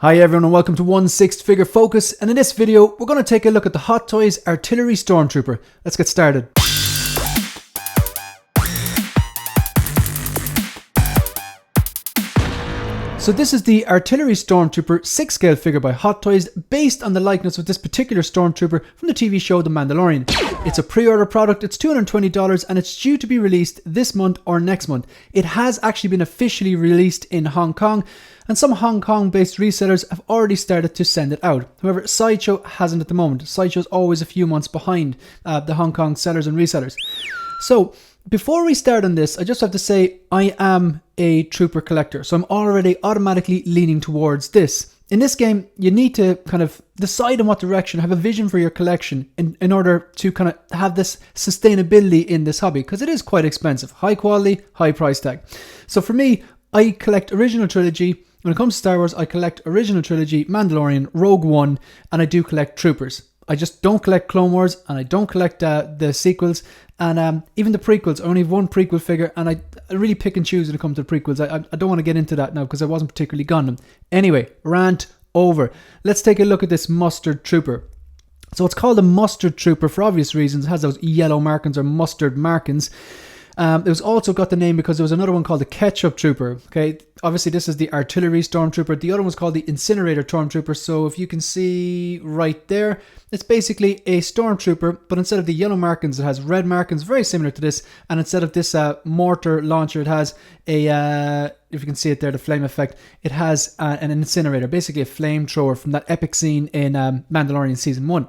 Hi everyone and welcome to 1/6 Figure Focus, and in this video we're going to take a look at the Hot Toys Artillery Stormtrooper. Let's get started. So this is the Artillery Stormtrooper 6 scale figure by Hot Toys, based on the likeness of this particular Stormtrooper from the TV show The Mandalorian. It's a pre-order product, it's $220 and it's due to be released this month or next month. It has actually been officially released in Hong Kong, and some Hong Kong based resellers have already started to send it out. However, Sideshow hasn't at the moment. Sideshow's always a few months behind the Hong Kong sellers and resellers. So before we start on this, I just have to say I am a Trooper collector, so I'm already automatically leaning towards this. In this game, you need to kind of decide on what direction, have a vision for your collection in order to kind of have this sustainability in this hobby, because it is quite expensive. High quality, high price tag. So for me, I collect original trilogy. When it comes to Star Wars, I collect original trilogy, Mandalorian, Rogue One, and I do collect Troopers. I just don't collect Clone Wars, and I don't collect the sequels, and even the prequels. I only have one prequel figure, and I really pick and choose when it comes to prequels. I don't want to get into that now because I wasn't particularly Gundam. Anyway, rant over. Let's take a look at this Mustard Trooper. So it's called a Mustard Trooper for obvious reasons. It has those yellow markings or mustard markings. It was also got the name because there was another one called the Ketchup Trooper. Okay, obviously this is the Artillery Stormtrooper. The other one was called the Incinerator Stormtrooper. So if you can see right there, it's basically a Stormtrooper, but instead of the yellow markings, it has red markings, very similar to this. And instead of this mortar launcher, it has a, if you can see it there, the flame effect, it has an incinerator, basically a flamethrower from that epic scene in Mandalorian Season 1.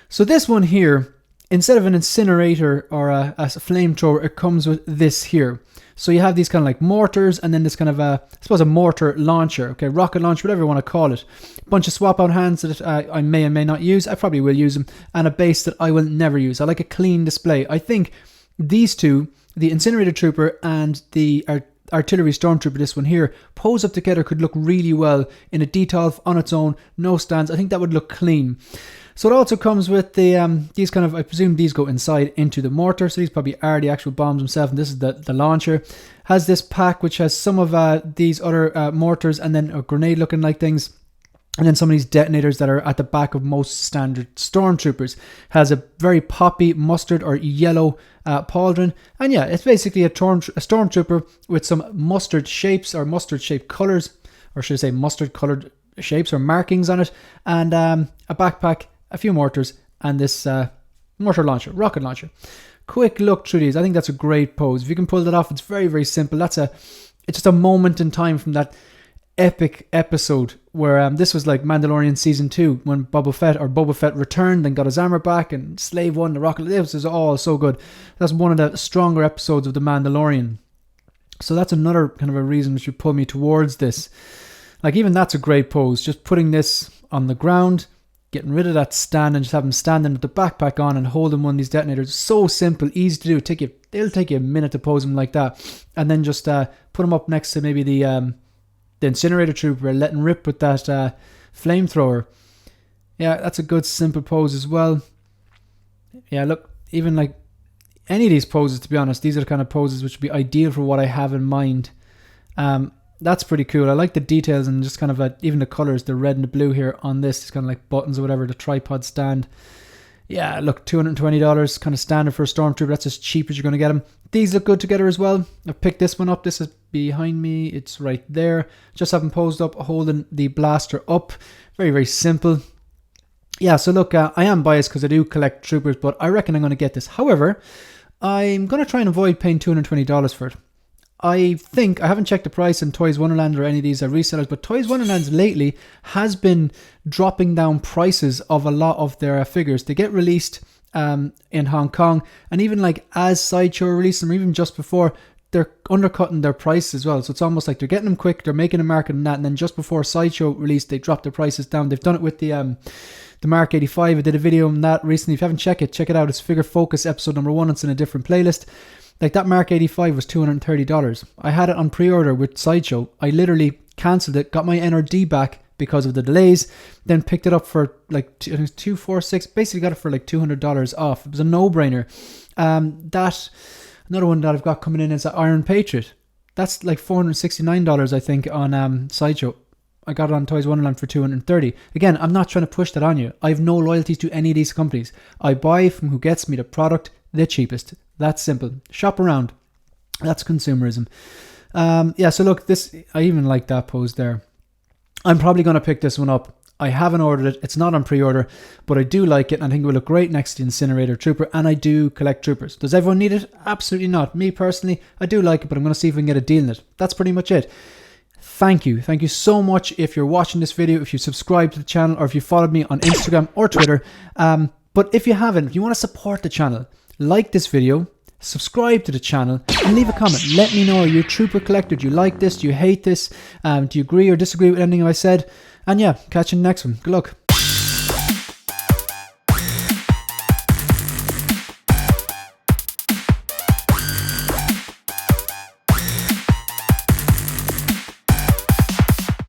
So this one here, instead of an incinerator or a flamethrower, it comes with this here. So you have these kind of like mortars, and then this kind of I suppose a mortar launcher, okay, rocket launcher, whatever you want to call it. A bunch of swap out hands that I may and may not use. I probably will use them, and a base that I will never use. I like a clean display. I think these two, the Incinerator Trooper and the Artillery Stormtrooper, this one here, pose up together could look really well in a detail on its own, no stands. I think that would look clean. So it also comes with the these kind of, I presume these go inside into the mortar, so these probably are the actual bombs themselves, and this is the launcher. Has this pack which has some of these other mortars, and then a grenade looking like things, and then some of these detonators that are at the back of most standard Stormtroopers. Has a very poppy mustard or yellow pauldron, and yeah, it's basically a Stormtrooper with some mustard shapes or mustard shaped colours, or should I say mustard coloured shapes or markings on it, and a backpack, a few mortars, and this mortar launcher, rocket launcher. Quick look through these. I think that's a great pose. If you can pull that off, it's very, very simple. It's just a moment in time from that epic episode where this was like Mandalorian Season 2 when Boba Fett returned and got his armor back, and Slave won the rocket. This is all so good. That's one of the stronger episodes of The Mandalorian. So that's another kind of a reason which would pull me towards this. Like, even that's a great pose. Just putting this on the ground, getting rid of that stand, and just having him standing with the backpack on and holding one of these detonators. So simple, easy to do. It'll take you a minute to pose them like that, and then just put them up next to maybe the Incinerator Trooper, letting rip with that flamethrower. Yeah, that's a good simple pose as well. Yeah, look, even like any of these poses, to be honest, these are the kind of poses which would be ideal for what I have in mind. That's pretty cool. I like the details and just kind of even the colours, the red and the blue here on this. It's kind of like buttons or whatever, the tripod stand. Yeah, look, $220, kind of standard for a Stormtrooper. That's as cheap as you're going to get them. These look good together as well. I've picked this one up. This is behind me. It's right there. Just have them posed up, holding the blaster up. Very, very simple. Yeah, so look, I am biased because I do collect Troopers, but I reckon I'm going to get this. However, I'm going to try and avoid paying $220 for it. I think, I haven't checked the price in Toys Wonderland or any of these resellers, but Toys Wonderland lately has been dropping down prices of a lot of their figures. They get released in Hong Kong, and even like as Sideshow release them, or even just before, they're undercutting their price as well. So it's almost like they're getting them quick, they're making a market on that, and then just before Sideshow release, they drop their prices down. They've done it with the Mark 85. I did a video on that recently. If you haven't checked it, check it out. It's Figure Focus episode number 1. It's in a different playlist. Like that Mark 85 was $230. I had it on pre-order with Sideshow. I literally cancelled it, got my NRD back because of the delays, then picked it up for like $246. Basically got it for like $200 off. It was a no-brainer. Another one that I've got coming in is Iron Patriot. That's like $469, I think, on Sideshow. I got it on Toys Wonderland for $230. Again, I'm not trying to push that on you. I have no loyalties to any of these companies. I buy from who gets me the product the cheapest. That's simple. Shop around. That's consumerism. Yeah, so look, this, I even like that pose there. I'm probably going to pick this one up. I haven't ordered it. It's not on pre-order, but I do like it. And I think it will look great next to the Incinerator Trooper. And I do collect Troopers. Does everyone need it? Absolutely not. Me personally, I do like it, but I'm going to see if we can get a deal in it. That's pretty much it. Thank you. Thank you so much if you're watching this video, if you subscribe to the channel, or if you followed me on Instagram or Twitter. But if you haven't, if you want to support the channel, like this video, subscribe to the channel, and leave a comment. Let me know, are you a Trooper collector? Do you like this? Do you hate this? Do you agree or disagree with anything I said? And yeah, catch you in the next one. Good luck.